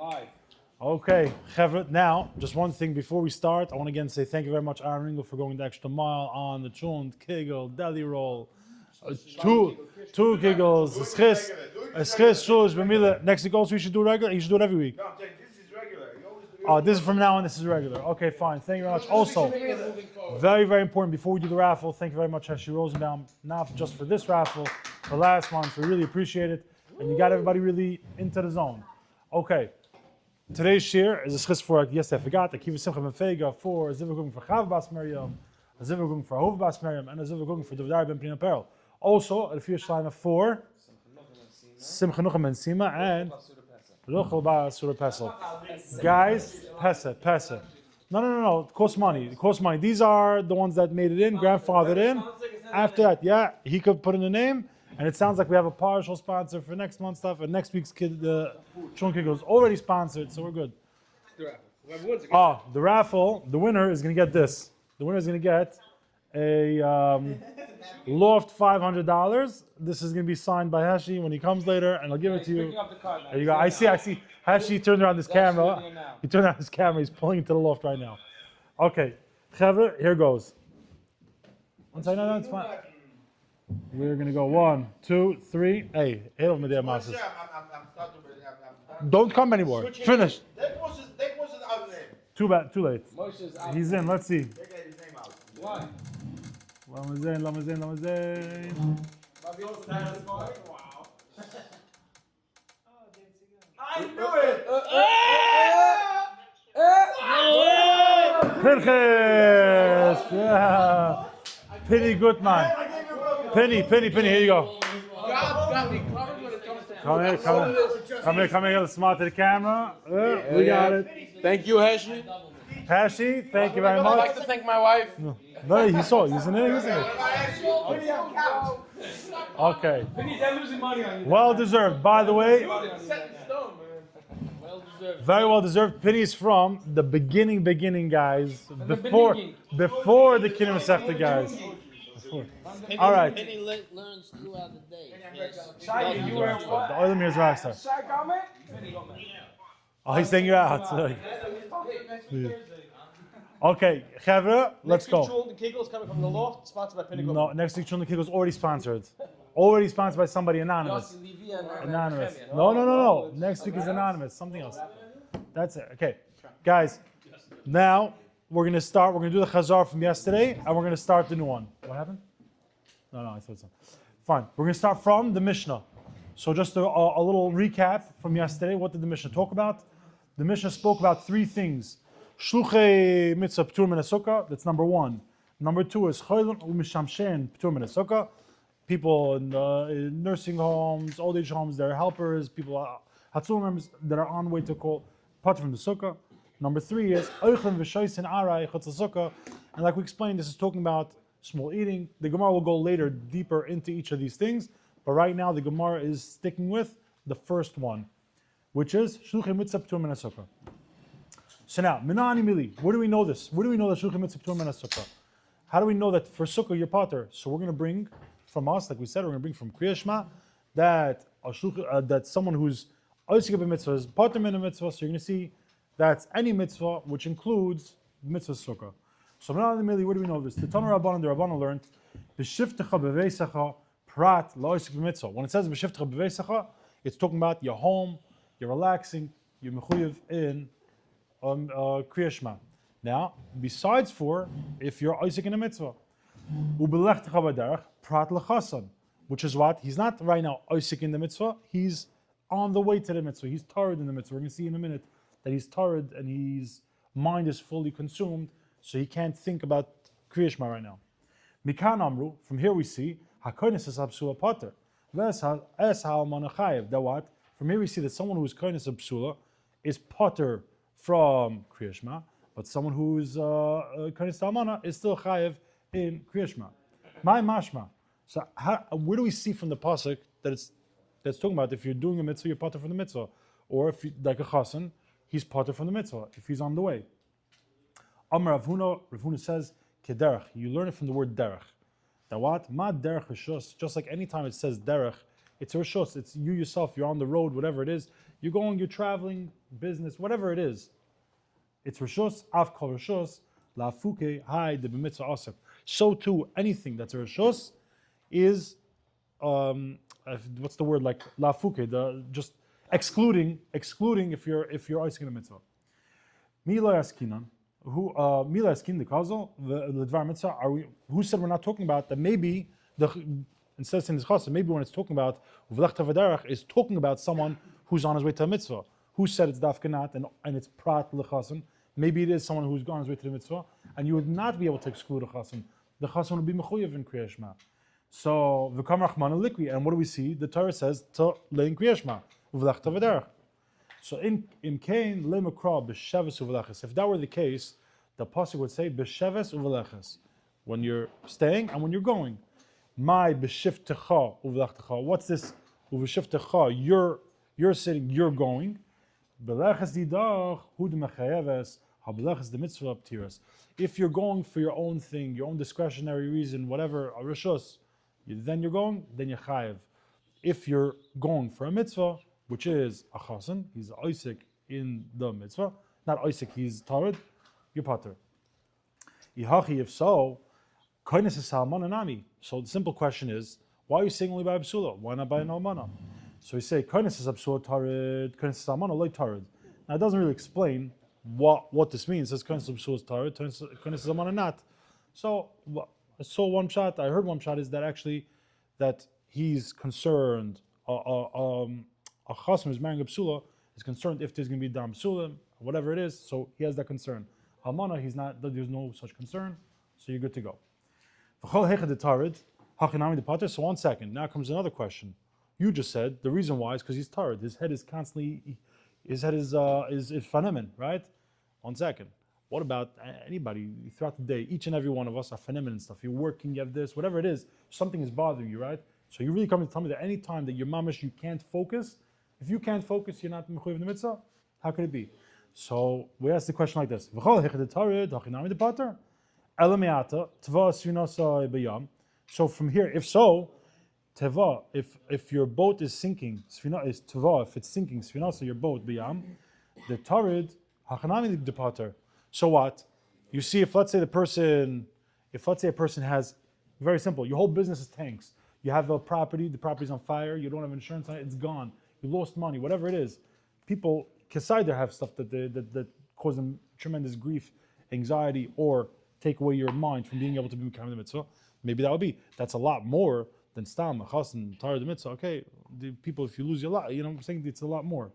Live. Okay, Chevret. Now, just one thing before we start, I want to again say thank you very much, Aaron Ringo, for going the extra mile on the chunt, kegel, deli roll, two kegels, a schis, shulish, b'mila. Next week also you should do it regular. You should do it every week. No, I'm saying this is regular. You always do Oh, this is from now on. This is regular. Okay, fine. Thank you very much. Also, very, very important. Before we do the raffle, thank you very much, Heshi Rosenbaum. Not just for this raffle, for last month. We really appreciate it, and you got everybody really into the zone. Okay. Today's shir is a schis for, yes, I forgot, a kiva simcha ben fega for a ziva cooking for Chav Bas Miriam, a ziva cooking for Hov Bas Miriam, and a ziva cooking for Davidar ben Prina Peril. Also, a few shlima for Simcha Nuchem ben Sima and Ruchel Bas Surah Pesel. Guys, Pesa. No. It costs money. These are the ones that made it in, grandfathered in. After that, yeah, he could put in the name. And it sounds like we have a partial sponsor for next month's stuff, and next week's Chunk Kegel is already sponsored, so we're good. The raffle, the winner is going to get this. The winner is going to get a Loft $500. This is going to be signed by Hashi when he comes later, and I'll give it to you. There you go. I see. Hashi turned around his camera. He turned around his camera. He's pulling it to the loft right now. Okay. Chevre, here goes. One second. No, it's fine. We're going to go 1, 2, 3. Hey, help me there, Masters. Don't come anymore. Finish. That was out name. Too bad, too late. He's in, let's see. They get his name out. Why? Lamazain. Wow. I knew it! Pinchas! Yeah. Penny Goodman. Penny, here you go. God's got me covered when it comes to Come here, smart to the camera. We got it. Thank you, Hashi. Hashi, thank you very I'd much. like to thank my wife. No, he saw it. He's in it. Okay. Well deserved. By the way, very well deserved. Penny is from the beginning guys. Before the Kinim Sechta guys. All right. Penny learns throughout the day. The oil mirrors rockstar. Oh, he's saying you're out. Okay, Chavra, let's go. The Kegel is coming from the loft, sponsored by Penny. No, next week Chun the Kegel is already sponsored. Already sponsored by somebody anonymous. Anonymous. No. Next week is anonymous. Something else. That's it. Okay, guys. Now we're gonna start. We're gonna do the Chazar from yesterday, and we're gonna start the new one. What happened? No, I thought so. Fine. We're gonna start from the Mishnah. So just a little recap from yesterday. What did the Mishnah talk about? The Mishnah spoke about 3 things. Shluchei mitzvah p'tur min hasukah. That's number 1. Number 2 is choylun u'mishamshen p'tur min hasukah. People in nursing homes, old age homes, they're helpers. People, hatzul members that are on way to call part from the sukkah. Number 3 is oichlin v'shoysin aray chutz hasukah. And like we explained, this is talking about small eating. The Gemara will go later deeper into each of these things, but right now the Gemara is sticking with the first one, which is shluchei mitzvah p'tur min hasukah. So now, minani mili, where do we know this? Where do we know that shluchei mitzvah p'tur min hasukah? How do we know that for sukkah you're pater? So we're going to bring from us, like we said, we're going to bring from Kriya Shema that that someone who's oisik b'mitzvah is pater min a mitzvah. So you're going to see that's any mitzvah, which includes mitzvah sukkah. So minani mili, where do we know this? The Tana Rabbanan, the Rabbanan learned b'shiftecha b'veisecha prat la'oisik b'mitzvah. When it says b'shiftecha b'veisecha, it's talking about your home, you're relaxing, you're mechuyev in Kriya Shema. Now, besides for, if you're Isaac in a mitzvah, ubelechtecha b'derech prat lechasan, which is what? He's not right now Isaac in the mitzvah, he's on the way to the mitzvah, he's tired in the mitzvah. We're going to see in a minute that he's tired and his mind is fully consumed, so he can't think about Kriya Shema right now. Mikan Amru, from here we see, HaKoines is Absula Pater. Es ha'almanachayev, that what? From here we see that someone who is Koines Absula is Pater from Kriya Shema, but someone who is Koines Almana is still Chayev in Kriya Shema. My mashma. So where do we see from the pasuk that's talking about if you're doing a mitzvah, you're Pater from the mitzvah, or if you, like a chasen, he's Pater from the mitzvah if he's on the way. Amar Rav Huna says kederach. You learn it from the word derech. That what? Ma derech rishus. Just like any time it says derech, it's a rishus. It's you yourself. You're on the road, whatever it is. You're going, you're traveling, business, whatever it is. It's Rishus, Av Kol Rishus, La Fuke, Hai, the B'mitzvah Asik. So too, anything that's a Rishus is, what's the word, like La Fuke, just excluding if you're asking a mitzvah. Mila Yaskinan, Mila Yaskin the Kazel, the Dvar Mitzvah, who said we're not talking about that maybe, instead of saying this chassan, maybe when it's talking about Uvlachta V'derach, is talking about someone who's on his way to a mitzvah. Who said it's dafkanat and it's prat l'chassan? Maybe it is someone who's gone his way to the mitzvah, and you would not be able to exclude a chassan. The chassan would be mechuyev in Kriya Shema. So v'kam rachmana likri, and what do we see? The Torah says to lein Kriya Shema uvlachta v'derech. So in Cain lemakra b'sheves uvleches. If that were the case, the pasuk would say b'sheves uvleches, when you're staying and when you're going. My b'shiftecha uvlachtecha. What's this uv'shiftecha? You're sitting, you're going. B'leches didach hu d'mechayeves hab'leches the mitzvah ptiras. If you're going for your own thing, your own discretionary reason, whatever, a rishus, then you're going, then you're chayev. If you're going for a mitzvah, which is a chasen, he's Isaac in the mitzvah, not Isaac, he's tarid, you're pater. Ihachi, if so, koines is salman anami. So the simple question is, why are you saying only by absula? Why not by an almana? So we say koines is absula tarid, koines is salman or like tarid. Now it doesn't really explain what this means. It says koines is absula tarid, koines is almana not. So I saw one shot. I heard one shot is that actually that he's concerned. A chasm who's marrying a psula is concerned if there's going to be dam psula, whatever it is. So he has that concern. Halmana, he's not. There's no such concern. So you're good to go. So 1 second. Now comes another question. You just said the reason why is because he's tarid. His head is constantly. His head is fanemin, right? 1 second. What about anybody throughout the day? Each and every one of us are fanemin and stuff. You're working. You have this, whatever it is. Something is bothering you, right? So you really come to tell me that any time that you're mamish, you can't focus. If you can't focus, you're not mechuyev the mitzvah. How could it be? So we ask the question like this: So from here, if so, teva, if your boat is sinking, sfina is teva. If it's sinking, sfina, so your boat biyam, the tarid hachanami depater. So what? You see, if let's say a person has, very simple, your whole business is tanks. You have a property, the property's on fire, you don't have insurance on it, it's gone. You lost money, whatever it is. People, Kasaider have stuff that cause them tremendous grief, anxiety, or take away your mind from being able to become the mitzvah. Maybe that's a lot more than stam, chasen, tar the mitzvah. Okay, the people, if you lose your lot, I'm saying it's a lot more.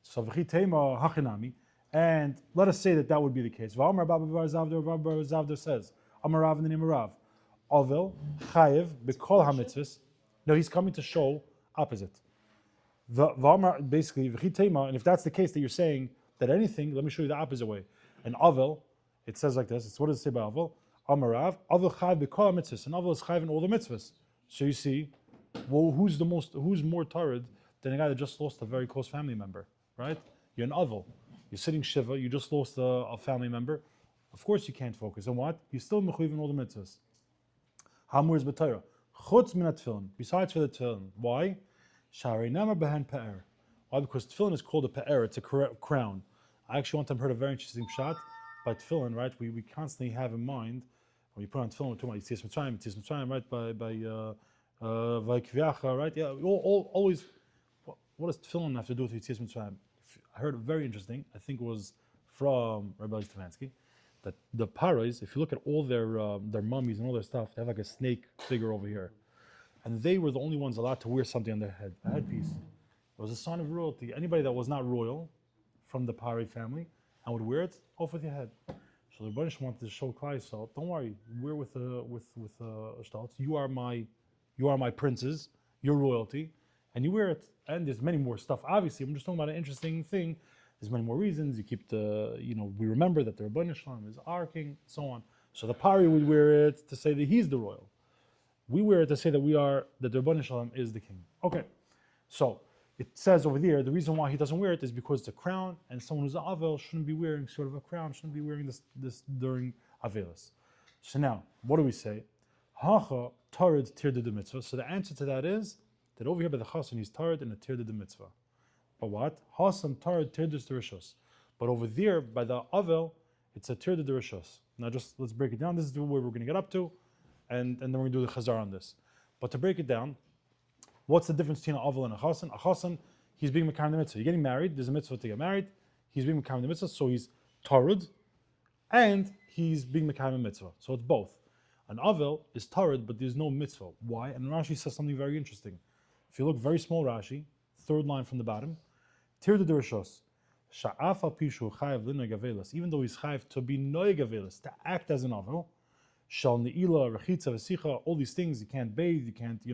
So v'chitema hachinami, and let us say that would be the case. V'amar Baba Bar Zavda says, Amar Rav in the name of Rav. Avel, Chayev, Bekol HaMitzvahs. No, he's coming to show opposite. Basically, V'chitema, and if that's the case that you're saying that anything, let me show you the opposite way. And Avel, it says like this, what does it say about Avel? Amarav, Avel Chayev Bekol HaMitzvahs, and Avel is Chayev in all the mitzvahs. So you see, well, who's more tarid than a guy that just lost a very close family member, right? You're an Avel. You're sitting Shiva, you just lost a family member. Of course you can't focus. And what? You're still mechuyev in all the mitzvahs. Hamur is b'Torah. Chutz min tefillin. Besides for the tefillin. Why? Shari nemer behen pe'er. Why? Because tefillin is called a pe'er. It's a crown. I actually one time heard a very interesting shot by tefillin, right? We constantly have in mind, when you put on tefillin, we're talking about Yitzis Mitzrayim, right? By Kviacha, right? Yeah, always, what does tefillin have to do with Yitzis Mitzrayim? I heard very interesting, I think it was from Rabbi Stefansky, that the paras, if you look at all their mummies and all their stuff, they have like a snake figure over here. And they were the only ones allowed to wear something on their head, a headpiece. It was a sign of royalty. Anybody that was not royal from the Pari family and would wear it, off with your head. So the Rebbeinu wanted to show Klai Yisrael, don't worry, wear with Shtals. You are my princes, your royalty, and you wear it. And there's many more stuff. Obviously, I'm just talking about an interesting thing. There's many more reasons. You keep we remember that the Rebbeinu Shalom is our king, so on. So the Pari would wear it to say that he's the royal. We wear it to say that the Rebbeinu Shalom is the king. Okay, so it says over there, the reason why he doesn't wear it is because it's a crown, and someone who's an Avel shouldn't be wearing sort of a crown, shouldn't be wearing this during Avelis. So now, what do we say? Hacha tarid tirda de mitzvah. So the answer to that is that over here by the Chasen, he's tarid and a tirda de mitzvah. But what? Hasan Tarid Tirdus Derishos. But over there, by the Avel, it's a Tirda Derishos. Now just let's break it down. This is where we're going to get up to, and then we're going to do the Chazar on this. But to break it down, what's the difference between an Avel and a Chasan? A Chasan, he's being Mekayim the mitzvah. You're getting married, there's a mitzvah to get married, he's being Mekayim the mitzvah, so he's Tarid, and he's being Mekayim a mitzvah. So it's both. An Avel is Tarid, but there's no mitzvah. Why? And Rashi says something very interesting. If you look very small Rashi, third line from the bottom, Tirda Derishos. Even though he's chayiv to be noig avelis, to act as an avel, shal neila, rechitza, vesicha, all these things, you can't bathe, you can't,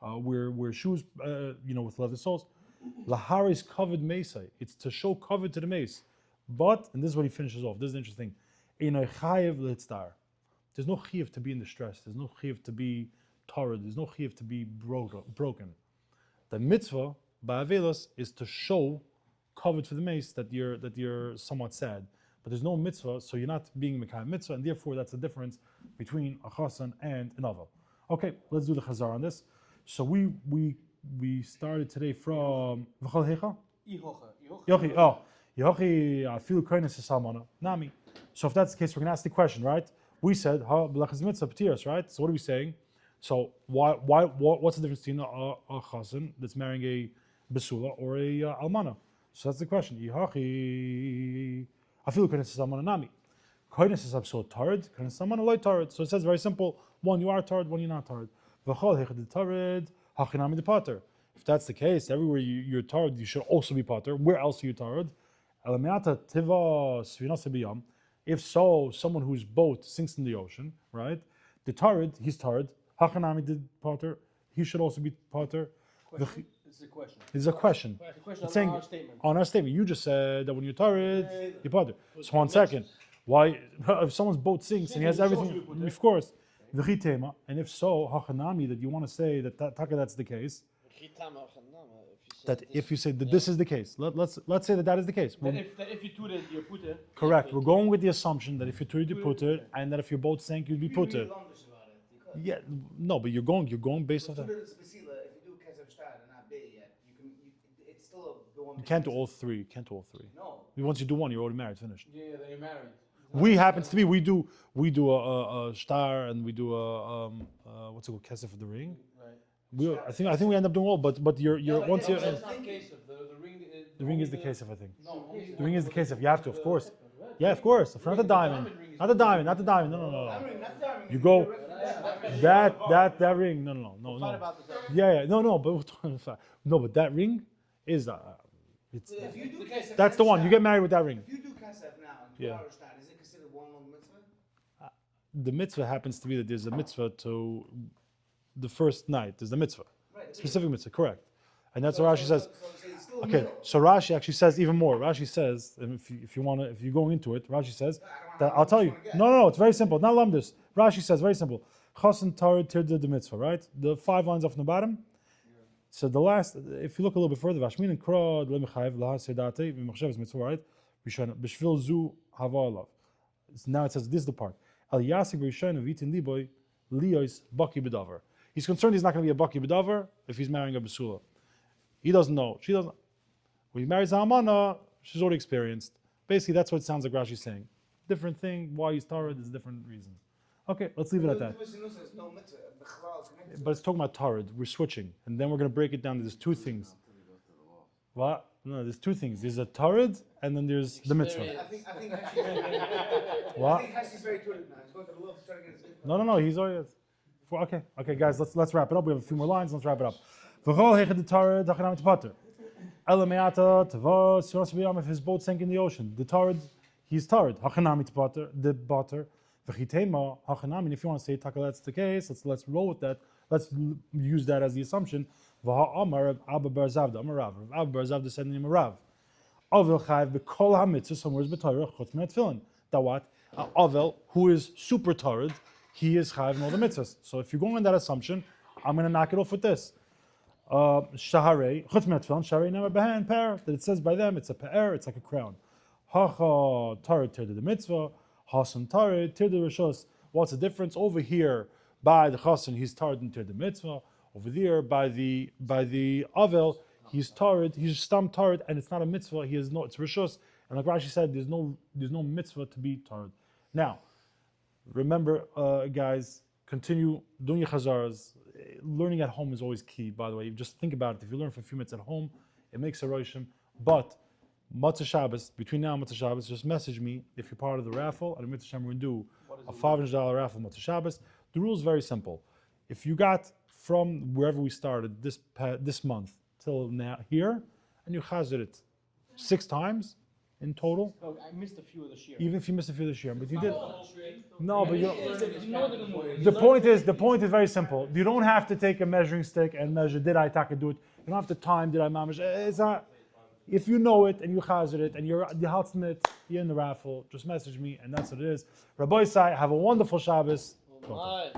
wear shoes, with leather soles. Lahar is covered mesai. It's to show covered to the mace. But, and this is what he finishes off, this is interesting, Einoi chayiv litzdar. There's no chayiv to be in distress, there's no chayiv to be torrid, there's no chayiv to be broken. The mitzvah, by avelis, is to show covered for the mace that you're somewhat sad, but there's no mitzvah, so you're not being mekayim mitzvah, and therefore that's the difference between a chasan and an avel. Okay, let's do the chazar on this. So we started today from v'chol hecha yochi yochi afilu koines esalmana nami. So if that's the case, we're gonna ask the question, right? We said ha b'lachas mitzvah patiras, right? So what are we saying? So what's the difference between a chasan that's marrying a besula or a almana? So that's the question. So it says very simple. One, you are tarred, one, you're not tarred. If that's the case, everywhere you're tarred, you should also be pater. Where else are you tarred? If so, someone whose boat sinks in the ocean, right? The tarred, he's tarred. Hachanami did pater. He should also be pater. This is a question. This is a question. It's a question It's on saying, our statement. on our statement, you just said that when you're tired, you're pater. So 1 second. Why, if someone's boat sinks and he has everything, of course, v'chitema, and if so, hachanami, that you want to say that that's the case, that if you say that this is the case, let's say that is the case. That if you put it, you put it. Correct. We're going with the assumption that if you put it, you put it, and that if your boat sank, you'd be put it. Yeah, no, but you're going based off that. You can't do all three. No. Once you do one, you're already married, finished. Yeah, then you're married. We happens to be we do a star and we do a what's it called, kesef of the ring. Right. I think we end up doing all, but you're once you're That's not the case of the ring. the ring is the kesef, I think. No, The ring is the kesef. You have to, of course. Yeah, of course. Not the diamond. Not the diamond. No. You go that ring. No. Yeah. No. But that ring is it's. If you do That's the one. You get married with that ring. If you do kasef now and 2 hours time, is it considered one long mitzvah? The mitzvah happens to be that there's a mitzvah to the first night. There's the mitzvah, Right. specific mitzvah, correct? And that's what Rashi says. So it's still Okay, so Rashi actually says even more. Rashi says, and if you're going into it, Rashi says that I'll tell you. No, it's very simple. Not lumdus. Rashi says very simple. Chasen tarid tirda the mitzvah, right? The 5 lines off from the bottom. So the last, if you look a little bit further, Vashmin and Krod lemechayev lahasedate v'machshavas mitzvah, right? B'shvil zu havalav. Now it says this is the part. Al yasig b'rishon v'itin liboy liyos baki bedavar. He's concerned he's not going to be a baki bedavar if he's marrying a besula. He doesn't know. She doesn't. When he marries a Hamana, she's already experienced. Basically, that's what it sounds like Rashi's saying. Different thing. Why he's Tarid is a different reason. Okay, let's leave it at that. But it's talking about Tarid. We're switching. And then we're going to break it down. There's 2 things. What? No, there's 2 things. There's a Tarid, and then there's the mitzvah. I think Hashi's What? I think Hashi's very good now. He's going to the love to try to get his good. No. He's already. Okay, guys. Let's wrap it up. We have a few more lines. Let's wrap it up. If his boat sank in the ocean, the Tarid, he's Tarid. The butter. If you want to say that's the case, let's roll with that. Let's use that as the assumption. Abba Bar Zavda said in the name of Rav. That what? Avel, who is super Tarid, he is chayav in all the mitzvahs. So if you're going on that assumption, I'm going to knock it off with this. Shaharei, chutz min tefillin, shaharei never behen per. That it says by them, it's a pe'er, it's like a crown. Hacha tarid tirda the mitzvah, hasan tarid tirda rishos. What's the difference over here? By the chasan, he's tarid and tirda the mitzvah. Over there, by the avel, he's Torah, he's stam Torah, and it's not a mitzvah. He is no, it's rishus. And like Rashi said, there's no mitzvah to be Torah. Now, remember, guys, continue doing your chazaras. Learning at home is always key. By the way, you just think about it. If you learn for a few minutes at home, it makes a roshim. But Matzah Shabbos, between now and Matzah Shabbos, just message me if you're part of the raffle. And Mitzvah Shem, we're going to do a $500 raffle Matzah Shabbos. The rule is very simple. If you got from wherever we started this month till now here, and you chazir it 6 times in total, Oh, I missed a few this year. even if you missed a few this year, but you did. No, but The the point is very simple. You don't have to take a measuring stick and measure. Did I taka do it? You don't have to time. Did I mamish? It's not. If you know it and you chazir it and you're the ultimate, you're in the raffle. Just message me, and that's what it is. Rabbi Isai, have a wonderful Shabbos. Alright.